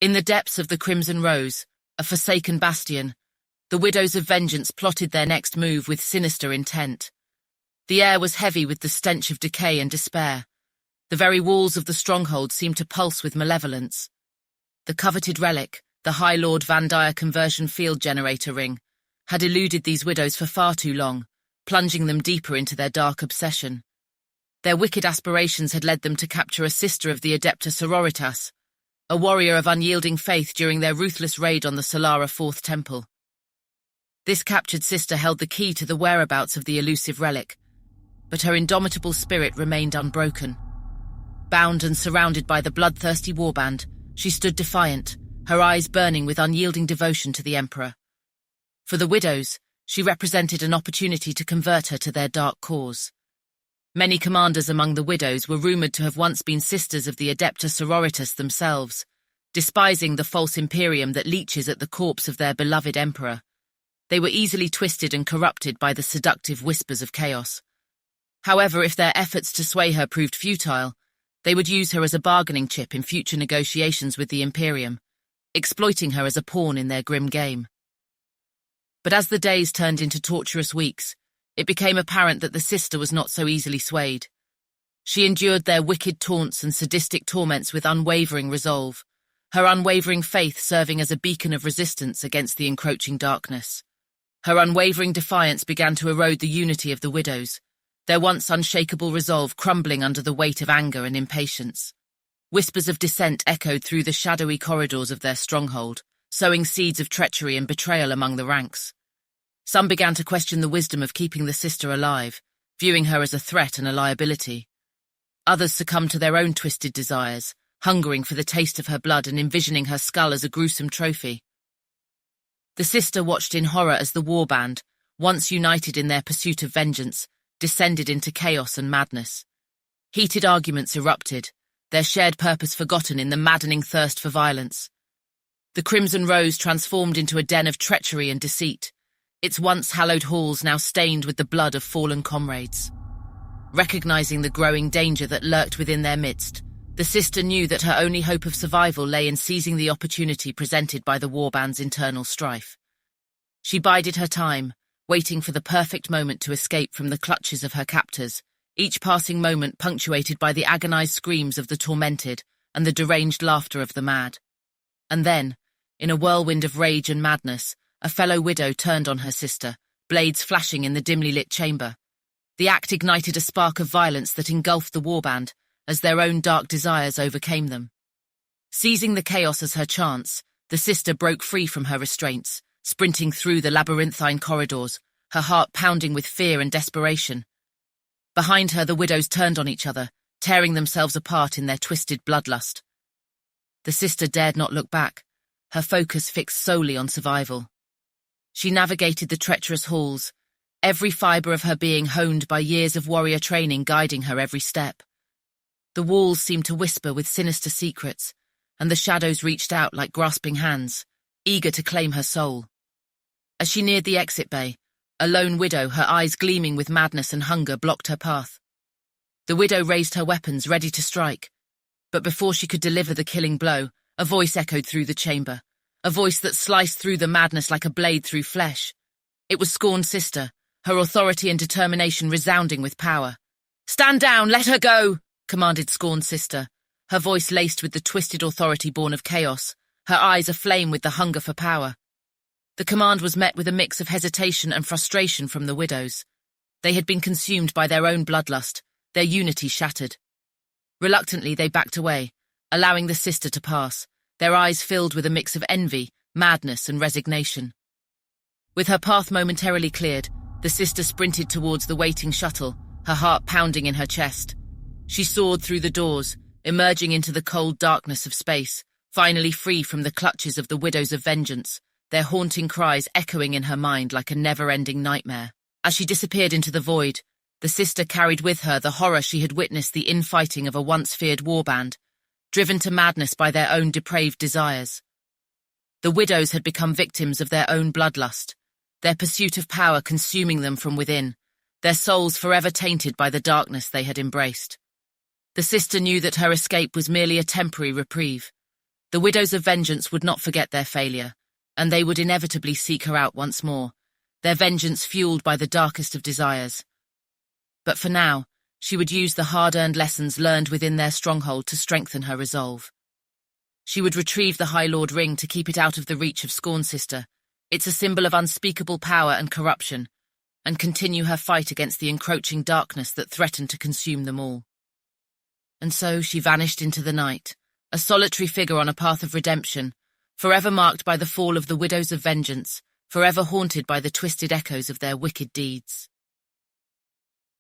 In the depths of the Crimson Rose, a forsaken bastion, the Widows of Vengeance plotted their next move with sinister intent. The air was heavy with the stench of decay and despair. The very walls of the stronghold seemed to pulse with malevolence. The coveted relic, the High Lord Vandire conversion field generator ring, had eluded these widows for far too long, plunging them deeper into their dark obsession. Their wicked aspirations had led them to capture a sister of the Adepta Sororitas, a warrior of unyielding faith during their ruthless raid on the Solara IV temple. This captured sister held the key to the whereabouts of the elusive relic, but her indomitable spirit remained unbroken. Bound and surrounded by the bloodthirsty Warband, she stood defiant, her eyes burning with unyielding devotion to the Emperor. For the widows, she represented an opportunity to convert her to their dark cause. Many commanders among the widows were rumoured to have once been sisters of the Adepta Sororitas themselves, despising the false imperium that leeches at the corpse of their beloved emperor. They were easily twisted and corrupted by the seductive whispers of chaos. However, if their efforts to sway her proved futile, they would use her as a bargaining chip in future negotiations with the Imperium, exploiting her as a pawn in their grim game. But as the days turned into torturous weeks, it became apparent that the sister was not so easily swayed. She endured their wicked taunts and sadistic torments with unwavering resolve, her unwavering faith serving as a beacon of resistance against the encroaching darkness. Her unwavering defiance began to erode the unity of the widows, their once unshakable resolve crumbling under the weight of anger and impatience. Whispers of dissent echoed through the shadowy corridors of their stronghold, sowing seeds of treachery and betrayal among the ranks. Some began to question the wisdom of keeping the sister alive, viewing her as a threat and a liability. Others succumbed to their own twisted desires, hungering for the taste of her blood and envisioning her skull as a gruesome trophy. The sister watched in horror as the Warband, once united in their pursuit of vengeance, descended into chaos and madness. Heated arguments erupted, their shared purpose forgotten in the maddening thirst for violence. The Crimson Rose transformed into a den of treachery and deceit, its once hallowed halls now stained with the blood of fallen comrades. Recognizing the growing danger that lurked within their midst, the sister knew that her only hope of survival lay in seizing the opportunity presented by the Warband's internal strife. She bided her time, waiting for the perfect moment to escape from the clutches of her captors, each passing moment punctuated by the agonized screams of the tormented and the deranged laughter of the mad. And then, in a whirlwind of rage and madness, a fellow widow turned on her sister, blades flashing in the dimly lit chamber. The act ignited a spark of violence that engulfed the Warband as their own dark desires overcame them. Seizing the chaos as her chance, the sister broke free from her restraints, sprinting through the labyrinthine corridors, her heart pounding with fear and desperation. Behind her, the widows turned on each other, tearing themselves apart in their twisted bloodlust. The sister dared not look back, her focus fixed solely on survival. She navigated the treacherous halls, every fibre of her being honed by years of warrior training guiding her every step. The walls seemed to whisper with sinister secrets, and the shadows reached out like grasping hands, eager to claim her soul. As she neared the exit bay, a lone widow, her eyes gleaming with madness and hunger, blocked her path. The widow raised her weapons, ready to strike, but before she could deliver the killing blow, a voice echoed through the chamber, a voice that sliced through the madness like a blade through flesh. It was Scorn's sister, her authority and determination resounding with power. "Stand down, let her go!" commanded Scorn's sister, her voice laced with the twisted authority born of chaos, her eyes aflame with the hunger for power. The command was met with a mix of hesitation and frustration from the widows. They had been consumed by their own bloodlust, their unity shattered. Reluctantly, they backed away, allowing the sister to pass, their eyes filled with a mix of envy, madness, and resignation. With her path momentarily cleared, the sister sprinted towards the waiting shuttle, her heart pounding in her chest. She soared through the doors, emerging into the cold darkness of space, finally free from the clutches of the Widows of Vengeance, their haunting cries echoing in her mind like a never-ending nightmare. As she disappeared into the void, the sister carried with her the horror she had witnessed the infighting of a once-feared warband, driven to madness by their own depraved desires. The widows had become victims of their own bloodlust, their pursuit of power consuming them from within, their souls forever tainted by the darkness they had embraced. The sister knew that her escape was merely a temporary reprieve. The Widows of Vengeance would not forget their failure, and they would inevitably seek her out once more, their vengeance fueled by the darkest of desires. But for now, she would use the hard-earned lessons learned within their stronghold to strengthen her resolve. She would retrieve the High Lord ring to keep it out of the reach of Scorn Sister. It's a symbol of unspeakable power and corruption, and continue her fight against the encroaching darkness that threatened to consume them all. And so she vanished into the night, a solitary figure on a path of redemption, forever marked by the fall of the Widows of Vengeance, forever haunted by the twisted echoes of their wicked deeds.